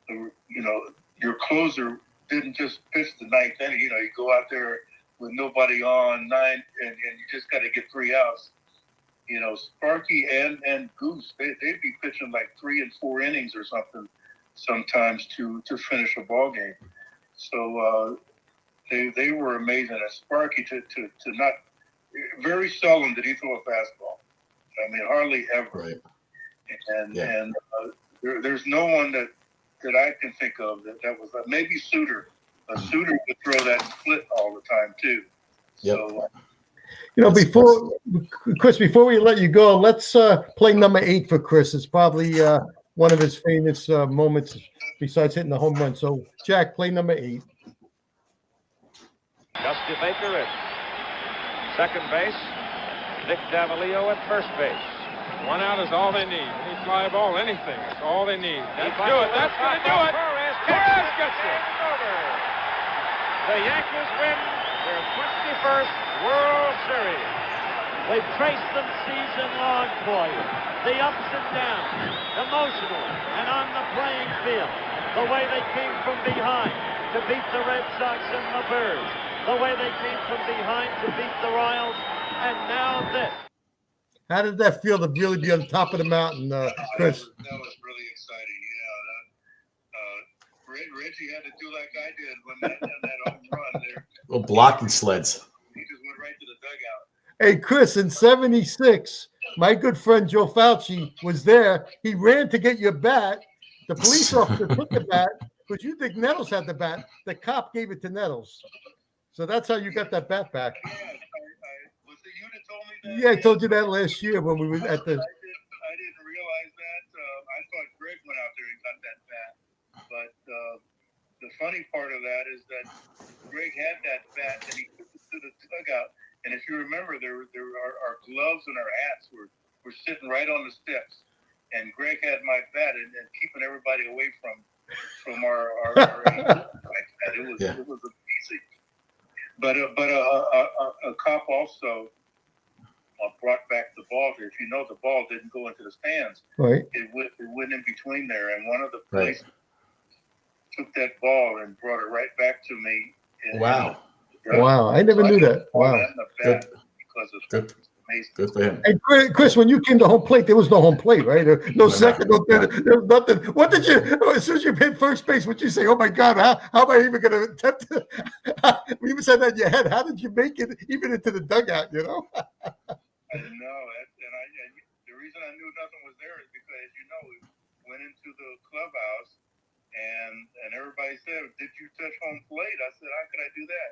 You know, your closer didn't just pitch the 9th inning. You know, you go out there with nobody on 9, and you just got to get 3 outs. You know, Sparky and Goose, they'd be pitching like 3 and 4 innings or something sometimes to finish a ball game. So they were amazing. And Sparky to not. Very seldom did he throw a fastball. I mean, hardly ever. Right. And there's no one that that I can think of that was maybe Suter. Suter would throw that split all the time too. Yep. So, before we let you go, let's play number 8 for Chris. It's probably one of his famous moments besides hitting the home run. So, Jack, play number 8. Dusty Baker at second base. Nick Davalillo at first base. 1 out is all they need. Any fly ball, anything. That's all they need. That's good. That's going to do it. Torres gets it. Over. The Yankees win their 21st World Series. They've traced them season long for you. The ups and downs, emotional and on the playing field. The way they came from behind to beat the Red Sox and the Birds. The way they came from behind to beat the Royals. And now this. How did that feel to really be on top of the mountain, Chris? That was really exciting. Reggie had to do like I did when that home run there. Well, blocking sleds. He just went right to the dugout. Hey, Chris, in 76, my good friend Joe Fauci was there. He ran to get your bat. The police officer took the bat because you think Nettles had the bat. The cop gave it to Nettles. So that's how you got that bat back. Yeah, was it you that told me that? Yeah, I told you that last year when we were at the. I didn't realize that. I thought Greg went out there and got that bat. But the funny part of that is that Greg had that bat and he took it to the dugout. And if you remember, our gloves and our hats were sitting right on the steps. And Greg had my bat and keeping everybody away from our like that. It was amazing. But a cop also brought back the ball here. If you know, the ball didn't go into the stands. Right. It went in between there, and one of the police took that ball and brought it right back to me. Wow. Wow, I never knew that. Wow. Good. Good. Good for him. And Chris, when you came to home plate, there was no home plate, right? No second, no third, there was nothing. What did you? As soon as you hit first base, what did you say? Oh my God, how am I even going to attempt to? You even said that in your head. How did you make it even into the dugout? You know. I didn't know, and the reason I knew nothing was there is because, we went into the clubhouse, and everybody said, "Did you touch home plate?" I said, "How could I do that?"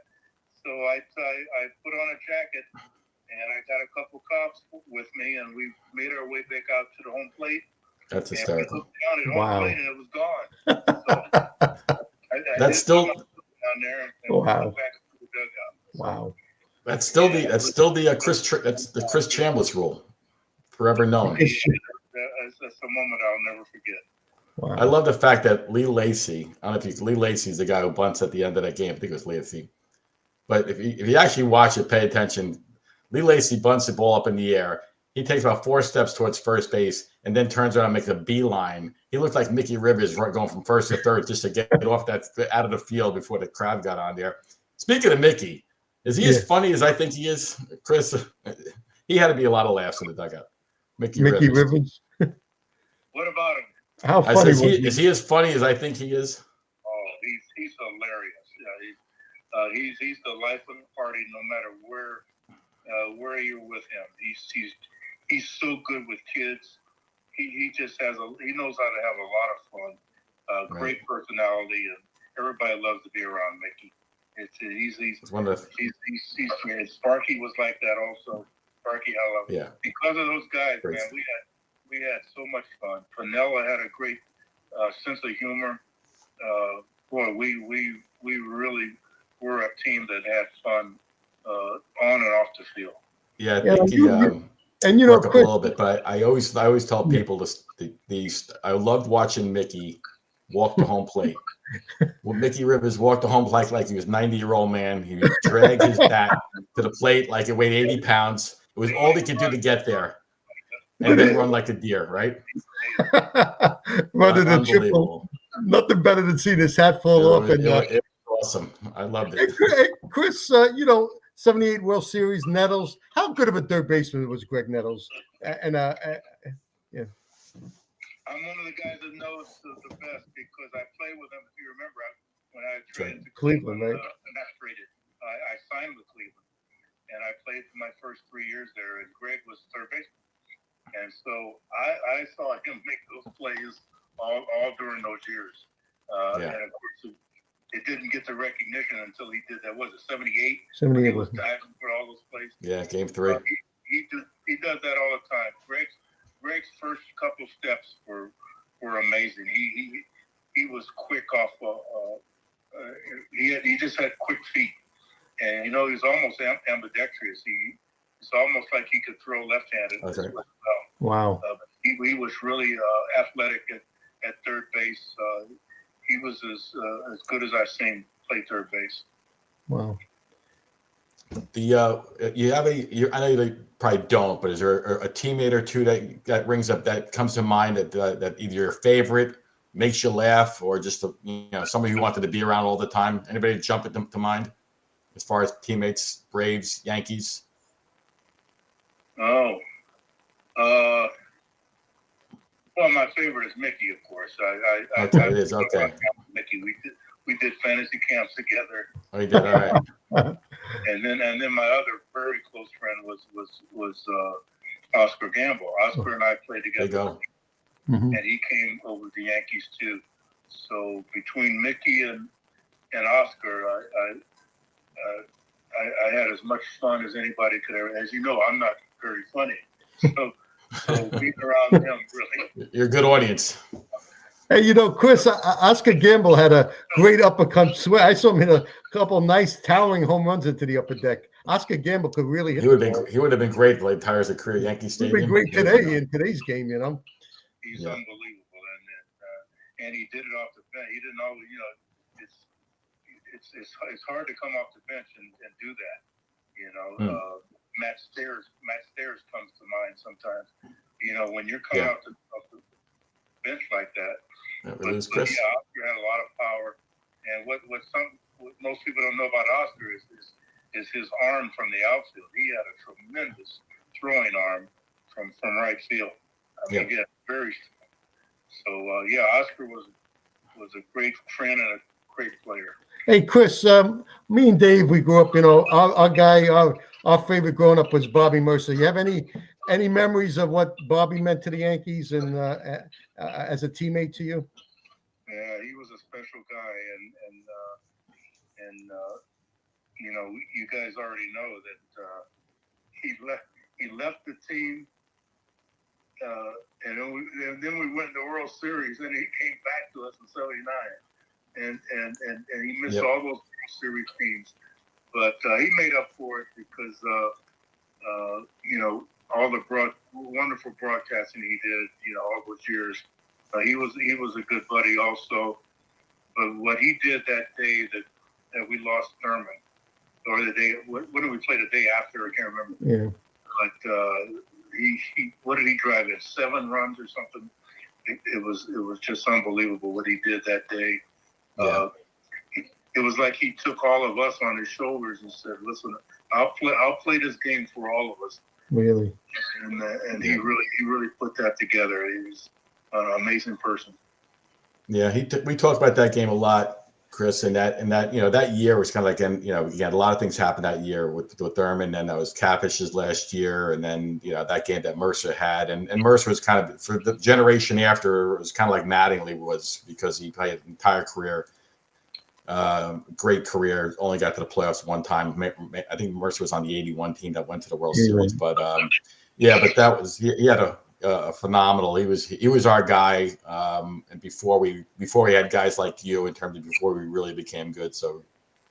So I put on a jacket. And I got a couple cops with me, and we made our way back out to the home plate. That's hysterical. Wow. And it was gone. So that's still down there and wow. back to the dugout. Wow. That's still the Chris Chambliss rule, forever known. That's a moment I'll never forget. Wow. I love the fact that Lee Lacy. I don't know if Lee Lacy's the guy who bunts at the end of that game. I think it was Lacy. But if you actually watch it, pay attention. Lee Lacy bunts the ball up in the air. He takes about 4 steps towards first base and then turns around and makes a beeline. He looks like Mickey Rivers going from first to third just to get off out of the field before the crowd got on there. Speaking of Mickey, is he as funny as I think he is, Chris? He had to be a lot of laughs in the dugout. Mickey Rivers. What about him? How funny is he as funny as I think he is? Oh, he's hilarious. Yeah, he's the life of the party, no matter where you're with him. He's so good with kids. He just he knows how to have a lot of fun. Great personality, and everybody loves to be around Mickey. He's Sparky was like that also. Sparky, I love him. Yeah. Because of those guys, man, we had so much fun. Pernella had a great sense of humor. Boy, we really were a team that had fun on and off the field. Yeah, I think he and broke up a little bit, but I always tell people I loved watching Mickey walk the home plate. Well, Mickey Rivers walked the home plate like he was a 90-year-old man. He would drag his bat to the plate like it weighed 80 pounds. It was all he could do to get there. And then run like a deer, right? Running a triple. Nothing better than seeing his hat fall off. It was awesome. I loved it. Hey, Chris, 78 World Series, Nettles. How good of a third baseman was Greg Nettles? And yeah. I'm one of the guys that knows the best because I played with him. If you remember, when I traded to Cleveland, right? Not traded. I signed with Cleveland, and I played for my first 3 years there. And Greg was third baseman, and so I saw him make those plays all during those years. And of course, it didn't get the recognition until he did that. Was it 78? 78. He was diving for all those plays. Yeah, game 3. He does that all the time. Greg's first couple steps were amazing. He was quick off. He just had quick feet, and he was almost ambidextrous. It's almost like he could throw left-handed as well. Wow. He was really athletic at third base. He was as good as I've seen play third base. Wow. You have I know you probably don't, but is there a teammate or two that rings up that comes to mind that either your favorite, makes you laugh, or just somebody who wanted to be around all the time? Anybody jump to mind as far as teammates, Braves, Yankees? Oh, well, my favorite is Mickey, of course. It is okay. Mickey, we did fantasy camps together. Oh, you did, all right. And then my other very close friend was Oscar Gamble. Oscar and I played together. There you go. Mm-hmm. And he came over to the Yankees too. So between Mickey and Oscar, I had as much fun as anybody could ever. As you know, I'm not very funny, so being around him really. You're a good audience. Hey, Chris, Oscar Gamble had a great uppercut swing. I saw him hit a couple nice towering home runs into the upper deck. Oscar Gamble could really hit. He would have been great for the entire career at Yankee Stadium. He'd been great today in today's game, He's unbelievable, and he did it off the bench. He didn't always, it's hard to come off the bench and do that. Matt Stairs comes to mind sometimes. When you're coming off the bench like that. But Oscar had a lot of power, and what most people don't know about Oscar is his arm from the outfield. He had a tremendous throwing arm from right field. He had very strong. So Oscar was a great friend and a great player. Hey, Chris, me and Dave, we grew up, our guy, our favorite growing up was Bobby Mercer. You have any memories of what Bobby meant to the Yankees and as a teammate to you? Yeah, he was a special guy, and you guys already know that he left the team, and then we went to the World Series, and he came back to us in '79, and he missed all those World Series teams, but he made up for it because all the wonderful broadcasting he did, all those years. He was a good buddy also, but what he did that day that we lost Thurman, or the day, what did we play the day after? I can't remember. Yeah. But he what did he drive in? 7 runs or something? It was just unbelievable what he did that day. Yeah. It was like he took all of us on his shoulders and said, "Listen, I'll play this game for all of us." Really. And he really put that together. He was an amazing person. Yeah, we talked about that game a lot, Chris, and that that year was kind of like, we had a lot of things happen that year with Thurman, and that was Capish's last year, and then that game that Mercer had, and Mercer was kind of, for the generation after, it was kind of like Mattingly was, because he played an entire career, great career, only got to the playoffs one time. I think Mercer was on the '81 team that went to the World Series, but but that was he had a phenomenal. He was our guy, and before we had guys like you, in terms of before we really became good. So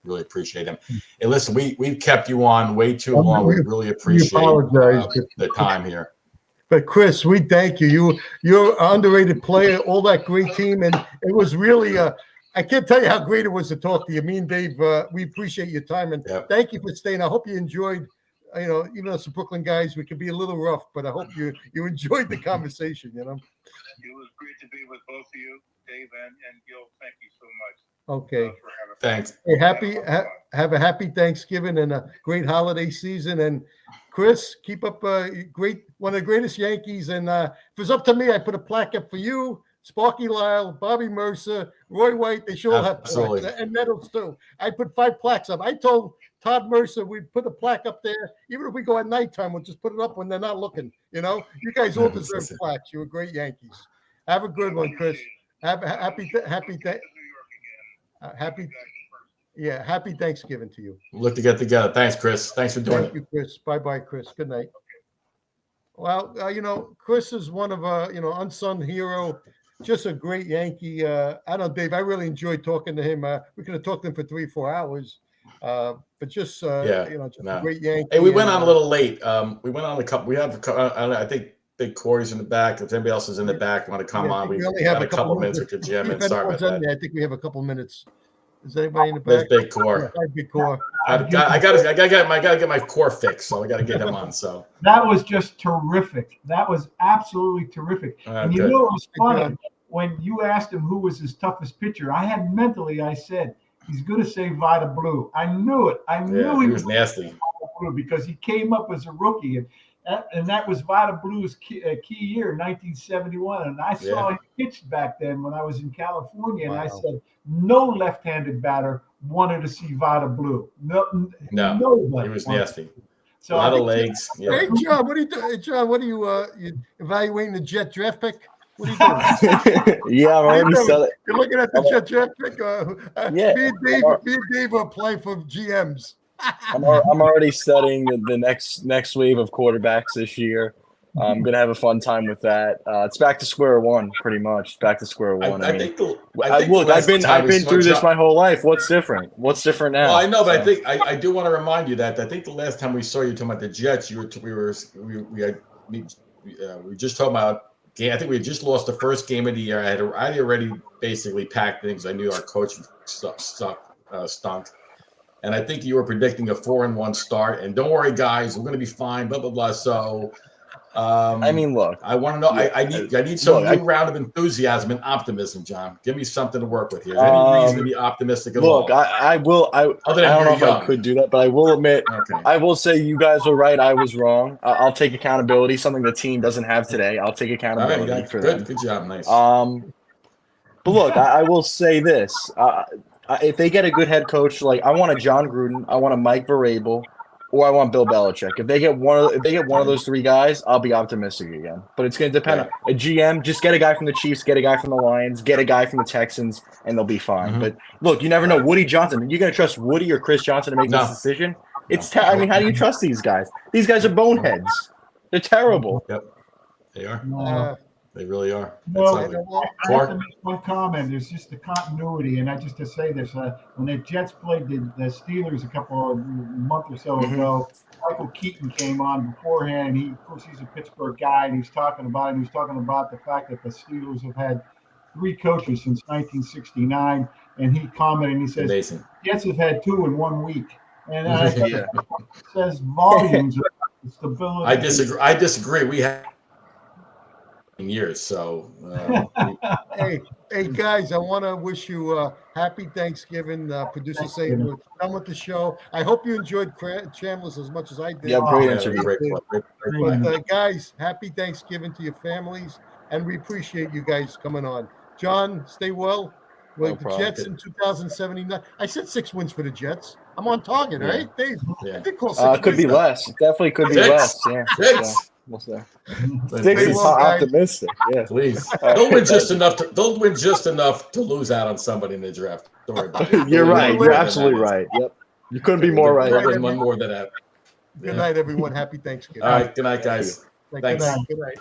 really appreciate him. Hey, listen, we've kept you on way too long. We really appreciate the time here. But Chris, we thank you. You're an underrated player, all that great team, and it was really I can't tell you how great it was to talk to you. Me and Dave, we appreciate your time, and thank you for staying. I hope you enjoyed. Even though it's the Brooklyn guys, we can be a little rough, but I hope you enjoyed the conversation. It was great to be with both of you, Dave and Gil. Thank you so much. Okay. Thanks. Hey, have a happy Thanksgiving and a great holiday season. And Chris, keep up one of the greatest Yankees. And if it's up to me, I put a plaque up for you, Sparky Lyle, Bobby Mercer, Roy White. They should all have plaques, and medals too. I put 5 plaques up. I told Todd Mercer we'd put a plaque up there. Even if we go at nighttime, we'll just put it up when they're not looking. You guys all deserve plaques. You were great Yankees. Have a good one, Chris. Have a happy Happy Thanksgiving to you. Look to get together. Thanks, Chris. Thanks for doing Thank you, Chris. Bye, Chris. Good night. Well, Chris is one of unsung hero, just a great Yankee. I don't know, Dave. I really enjoyed talking to him. We could have talked to him for 3-4 hours, but just a great Yankee. Hey, we went on a little late. We went on a couple. We have, I think, Big Corey's in the back. If anybody else is in the back, want to come on, we only have got a couple minutes with the gym. And sorry about that. I think we have a couple minutes. Is anybody in the back? There's Big Core. Yeah, Big Core. I gotta get my core fixed, so I gotta get him on. So that was just terrific. That was absolutely terrific. And you know, it was funny when you asked him who was his toughest pitcher. I said he's going to say Vida Blue. I knew it. I knew he was nasty. Vida Blue because he came up as a rookie, and that was Vida Blue's key year, 1971. And I saw him pitched back then when I was in California, and I said no left-handed batter wanted to see Vida Blue. No, he was nasty. So a lot of legs. Hey, John, what are you doing? Hey, John, what are you evaluating the Jet draft pick? What are you doing? Yeah, I'm already selling. You're looking at the Jet draft pick. Me and Dave are playing for GMs. I'm already studying the next wave of quarterbacks this year. I'm gonna have a fun time with that. It's back to square one, pretty much. Back to square one. I've been through this my whole life. What's different? What's different now? Well, I know, but I think I do want to remind you that I think the last time we saw you talking about the Jets, we just talking about. I think we had just lost the first game of the year. I had already basically packed things. I knew our coach stunk. And I think you were predicting a 4-1 start. And don't worry, guys, we're going to be fine, blah, blah, blah. So, I mean, look. I want to know. I need some new round of enthusiasm and optimism, John. Give me something to work with here. Is there any reason to be optimistic at all? Look, I don't know if I could do that, but I will admit, I will say you guys were right. I was wrong. I'll take accountability, something the team doesn't have today. I'll take accountability for that. Good job. Nice. But look, I will say this. If they get a good head coach, like I want a John Gruden, I want a Mike Vrabel, or I want Bill Belichick. If they get one of those three guys, I'll be optimistic again. But it's going to depend on a GM. Just get a guy from the Chiefs, get a guy from the Lions, get a guy from the Texans, and they'll be fine. Mm-hmm. But look, you never know. Woody Johnson, you're going to trust Woody or Chris Johnson to make this decision? I mean, how do you trust these guys? These guys are boneheads. They're terrible. Yep, they are. They really are. No, I have to make one comment. There's just the continuity, and just to say this: when the Jets played the Steelers a month or so ago, Michael Keaton came on beforehand. Of course, he's a Pittsburgh guy, and he's talking about the fact that the Steelers have had 3 coaches since 1969, and he commented, and he says, amazing. Jets have had 2 in 1 week, and it says volumes of stability. I disagree. We have years. So, hey guys, I want to wish you a happy Thanksgiving. Producer saying we're done with the show. I hope you enjoyed Chambliss as much as I did. Yeah, great interview. But guys, happy Thanksgiving to your families, and we appreciate you guys coming on. John, stay well. With the Jets in 2079. I said 6 wins for the Jets. I'm on target, right, Dave? Yeah. I did call 6 could be less. Definitely could be less. Yeah. 6. What's that? 6 is optimistic. Yeah, please. Don't win just enough to lose out on somebody in the draft. Don't worry about it. You're right. You're absolutely right. Yep. You couldn't be more right. One more than that. Good night, everyone. Happy Thanksgiving. All right. Good night, guys. Thanks. Good night.